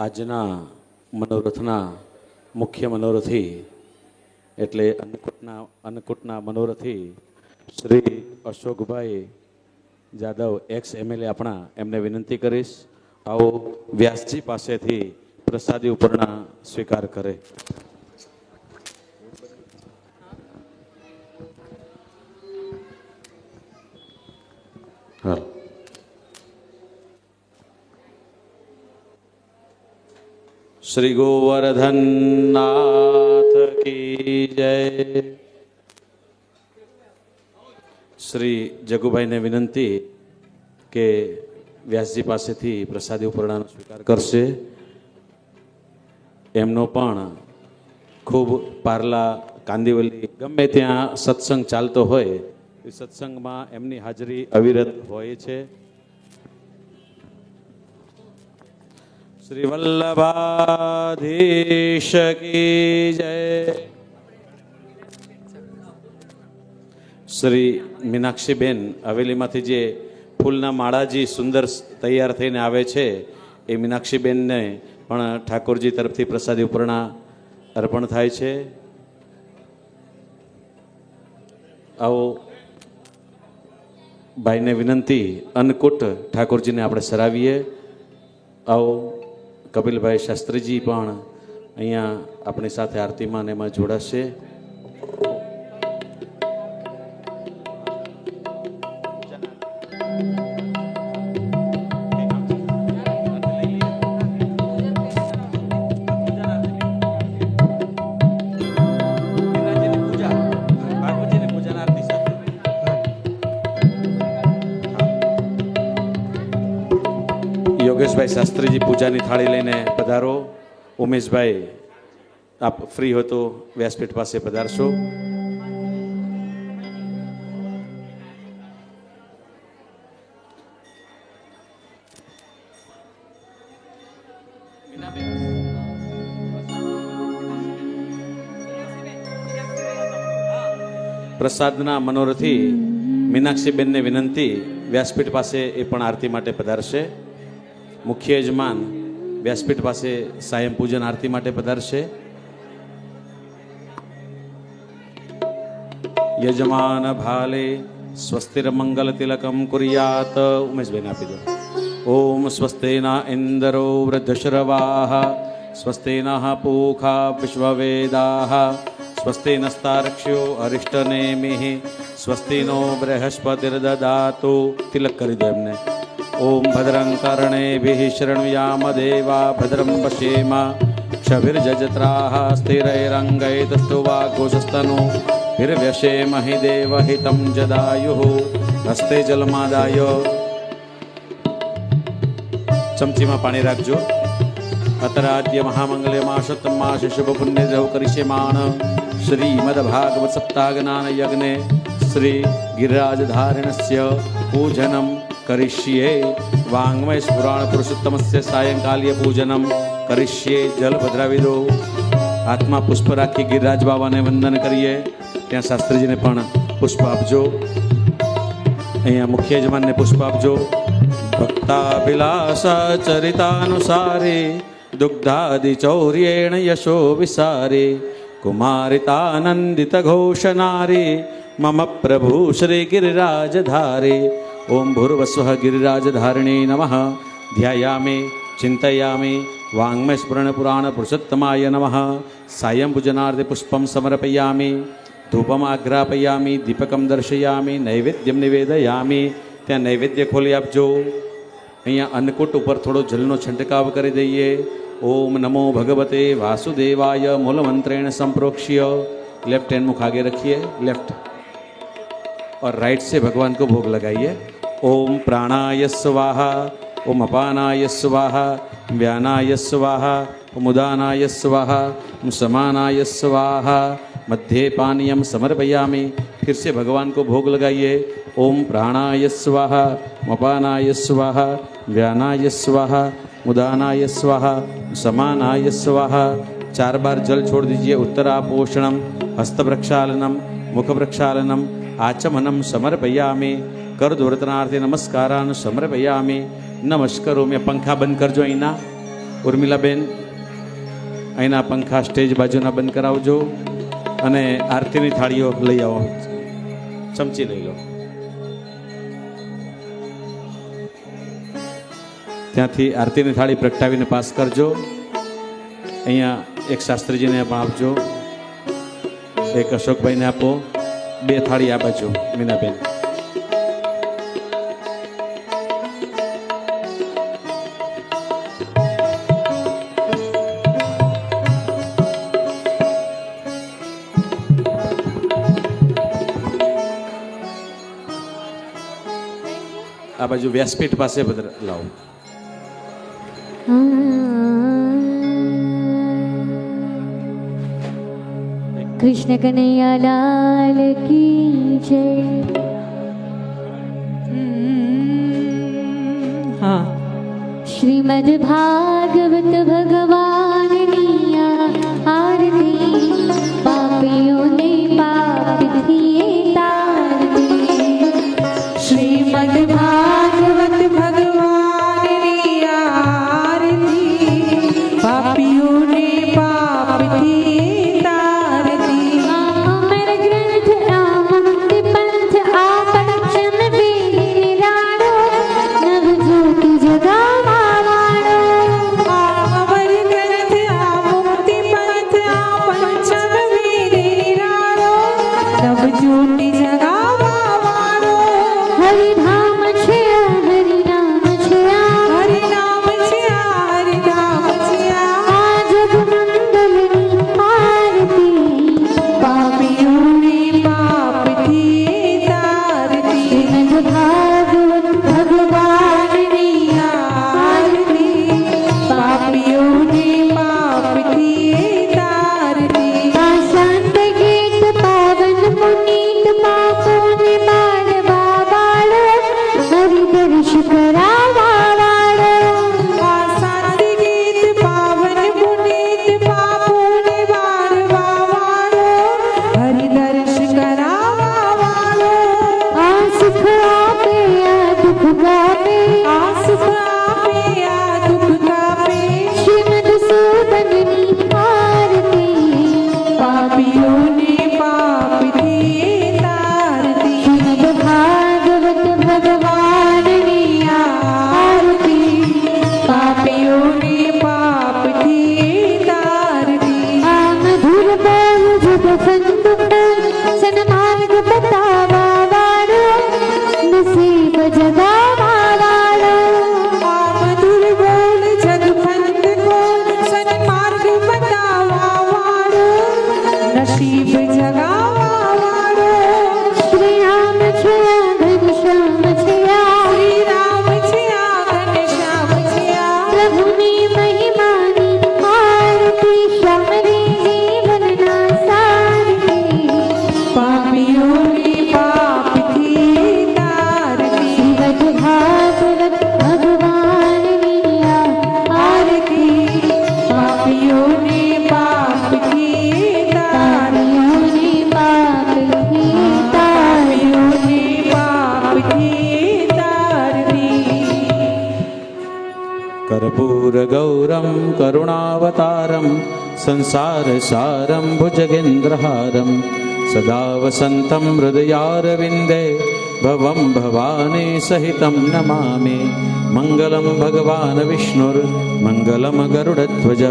આજના મનોરથના મુખ્ય મનોરથી એટલે અન્નકૂટના મનોરથી શ્રી અશોકભાઈ જાદવ એક્સ એમએલએ આપણા એમને વિનંતી કરીશ, આવો વ્યાસજી પાસેથી પ્રસાદી ઉપરના સ્વીકાર કરે. શ્રી ગોવર્ધન નાથ કી જય. શ્રી જગુભાઈને વિનંતી કે વ્યાસજી પાસેથી પ્રસાદી ઉપરણાનો સ્વીકાર કરશે. એમનો પણ ખૂબ પાર્લા કાંદિવલી ગમે ત્યાં સત્સંગ ચાલતો હોય એ સત્સંગમાં એમની હાજરી અવિરત હોય છે. શ્રી વલ્લભાધીશ કી જય. શ્રી મીનાક્ષીબેન હવેલીમાંથી જે ફૂલના માળાજી સુંદર તૈયાર થઈને આવે છે એ મીનાક્ષીબેનને પણ ઠાકોરજી તરફથી પ્રસાદી ઉપરણા અર્પણ થાય છે. આવો ભાઈને વિનંતી અન્નકૂટ ઠાકોરજીને આપણે સરાવીએ. આવો કપિલભાઈ શાસ્ત્રીજી પણ અહીંયા આપણી સાથે આરતીમાં એમાં જોડાશે. યોગેશભાઈ શાસ્ત્રીજી પૂજાની થાળી લઈને પધારો. ઉમેશભાઈ આપ ફ્રી હો તો વ્યાસપીઠ પાસે પધારશો. પ્રસાદના મનોરથી મીનાક્ષીબેનને વિનંતી વ્યાસપીઠ પાસે એ પણ આરતી માટે પધારશે. મુખ્ય યજમાન વ્યાસપીઠ પાસે સાયં પૂજન આરતી માટે પધારશે. યજમાન ભાલે સ્વસ્તિર મંગલ તિલકમ કુર્યાત. ઉમેશભાઈને આપી દો. ઓમ સ્વસ્તેના ઇન્દ્રો વૃદ્ધશ્રવાહ સ્વસ્તેના પૂખા વિશ્વવેદાહ સ્વસ્તિ નસ્તારક્ષ્યો અરિષ્ટનેમિઃ સ્વસ્તિ નો બૃહસ્પતિર્દદાતુ. તિલક કરી દો એમને. ઓમ ભદ્રં કર્ણેભિઃ શૃણુયામ દેવા ભદ્રં પશ્યેમ ક્ષભિર્જજત્રાઃ સ્થિરૈરંગૈस्तुवाघोषस्तनु भिर्व्यशेमहि देवहितं जदायुः. હસ્તે જલમાદાય. ચમચીમાં પાણી રાખજો. અતરાદ્ય મહામંગલ્યમાશોત્તમ માસે શુભ પુણ્ય દેવ કરીષ્યમાણ શ્રીમદ ભાગવત સપ્તાહ જ્ઞાન યજ્ઞે શ્રી ગિરિરાજધારિણસ્ય પૂજનમ કરિષ્યે. વાંગ્મય પુરાણ પુરુષોત્તમસ્ય સાયંકાલીય પૂજનમ કરિષ્યે. જલ પધરાવી દો. હાથમાં પુષ્પ રાખી ગિરિરાજ બાબાને વંદન કરીએ. ત્યાં શાસ્ત્રીજીને પણ પુષ્પ આપજો. અહીંયા મુખ્ય યજમાનને પુષ્પ આપજો. ભક્તાભિલાષ ચરિતાનુસારે દુગ્ધાદિ ચૌર્યેણ યશો વિસારે કુમારિતાનંદિત ઘોષનારે મમ પ્રભુ શ્રી ગિરિરાજધારે. ઓમ ભૂર્વસ્વઃ ગિરિરાજધારિણે નમઃ. ધ્યાયામે ચિંતયામે વાંગ્મય સ્મરણ પુરાણ પુરુષોત્તમાય નમઃ. સાયં પૂજનાર્થે પુષ્પમ સમર્પયામિ ધૂપમ આઘ્રાપયામિ દીપકમ દર્શયામિ નૈવેદ્યમ નિવેદયામિ. ત્યાં નૈવેદ્ય ખોલી આપજો. અહીંયા અન્નકૂટ ઉપર થોડો જલનો છંટકાવ કરી દઈએ. ઓમ નમો ભગવતે વાસુદેવાય મૂલમંત્રેણ संप्रोक्ष्य. लेफ्ट हैंड मुख आगे रखिए, लेफ्ट और राइट से भगवान को भोग लगाइए. ओम प्राणाय स्वाहा ओम अपानाय स्वाहा व्यानाय स्वाहा ओम उदानाय स्वाहा ओम समानाय स्वाहा. मध्य पानीयम समर्पयामि. फिर से भगवान को भोग लगाइए. ओम प्राणाय स्वाहा अपानाय स्वाहा व्यानाय स्वाहा उदानाय स्वाहा समानाय स्वाहा. 4 बार जल छोड़ दीजिए. उत्तरापोषणम हस्त प्रक्षालनम मुख प्रक्षालनम आचमनम समर्पयामि. कर दुर्वतनार्थे नमस्कारान समर्पयामि. नमस्कारो. मैं पंखा बंद करजो. અહીંના ઉર્મિલાબેન અહીંના પંખા સ્ટેજ બાજુના બંધ કરાવજો અને આરતીની થાળીઓ લઈ આવો, ચમચી લઈ લો. ત્યાંથી આરતીની થાળી પ્રગટાવીને પાસ કરજો. અહીંયા એક શાસ્ત્રીજીને પણ આપજો, એક અશોકભાઈને આપો, 2 થાળી આ બાજુ મીનાબેન. આ બાજુ વ્યાસપીઠ પાસે બધા લાવો. कृष्ण कन्हैया लाल की जय. हाँ. श्रीमद् भागवत भगवान की आरती, पापियों ने पाप किए तारते. श्रीमद् भागवत भगवान की आरती, पापियों ने पाप किए. कर्पूरगौरं करुणावतारं संसारसारं भुजगेन्द्रहारं सदा वसन्तं हृदयारविन्दे भवं भवानी सहितं नमामि. मङ्गलं भगवान् विष्णुर्मङ्गलं गरुडध्वज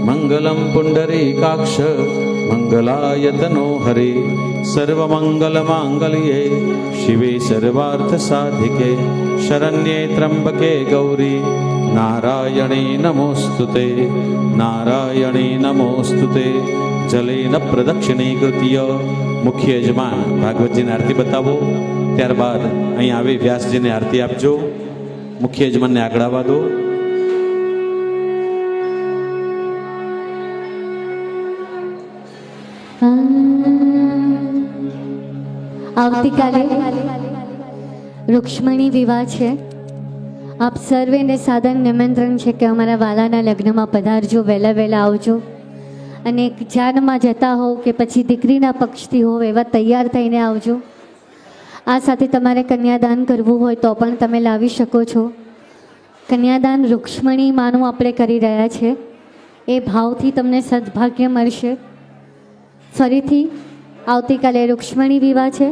मङ्गलं पुण्डरीकाक्ष मङ्गलायतनो हरि. सर्वमङ्गलमाङ्गल्ये शिवे सर्वार्थसाधिके शरण्ये त्र्यम्बके गौरी नारायणे नमोस्तुते नारायणे नमोस्तुते. जलेन प्रदक्षिणीकृत्य मुख्य यजमान भागवतजीने आरती बतावो, ત્યારબાદ અહીં આવી વ્યાસજીને આરતી આપજો. મુખ્ય યજમાનને આગળ આવવા દો. આવતીકાલે રૂક્ષ્મણી વિવાહ છે. આપ સર્વેને સાદર નિમંત્રણ છે કે અમારા વાલાના લગ્નમાં પધારજો, વહેલા વહેલા આવજો. અને જાનમાં જતા હોવ કે પછી દીકરીના પક્ષથી હોવ એવા તૈયાર થઈને આવજો. આ સાથે તમારે કન્યાદાન કરવું હોય તો પણ તમે લાવી શકો છો. કન્યાદાન રૂક્ષ્મણી માનું આપણે કરી રહ્યા છે. એ ભાવથી તમને સદભાગ્ય મળશે. ફરીથી આવતીકાલે રૂક્ષ્મણી વિવાહ છે,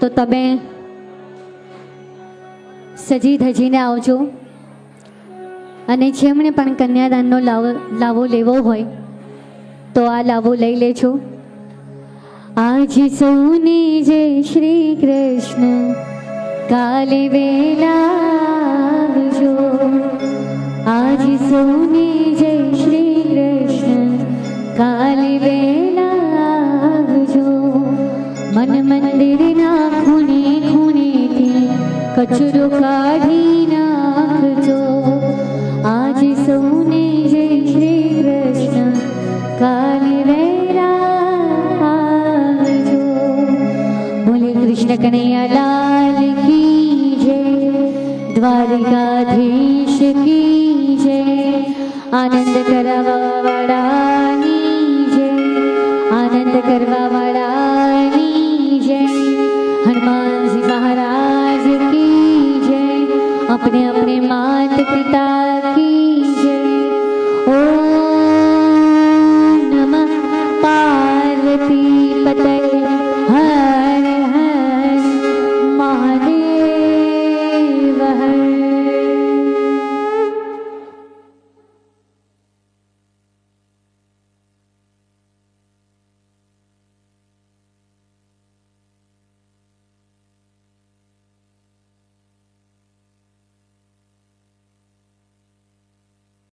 તો તમે સજી ધજીને આવજો. અને જેમણે પણ કન્યાદાનનો લાવો લેવો હોય તો આ લાવો લઈ લેજો. આજ સૌને જય શ્રી કૃષ્ણ, કાલે વેલા આવજો. આજ સૌને જય શ્રી કૃષ્ણ, કાલે વેલા આવજો. મન મંદિરના ખૂણે ખૂણેથી કચરો કાઢી નાખજો. આજ સૌને જય શ્રી કૃષ્ણ, કાલે વેલા આવજો. બોલે કૃષ્ણ કનૈયા લાલ કી જય, દ્વારિકાધીશ કી જય. આનંદ કરવા વાળાની જય, આનંદ કરવા વાળાની જય. હનુમાનજી મહારાજ की जय. अपने अपने माता पिता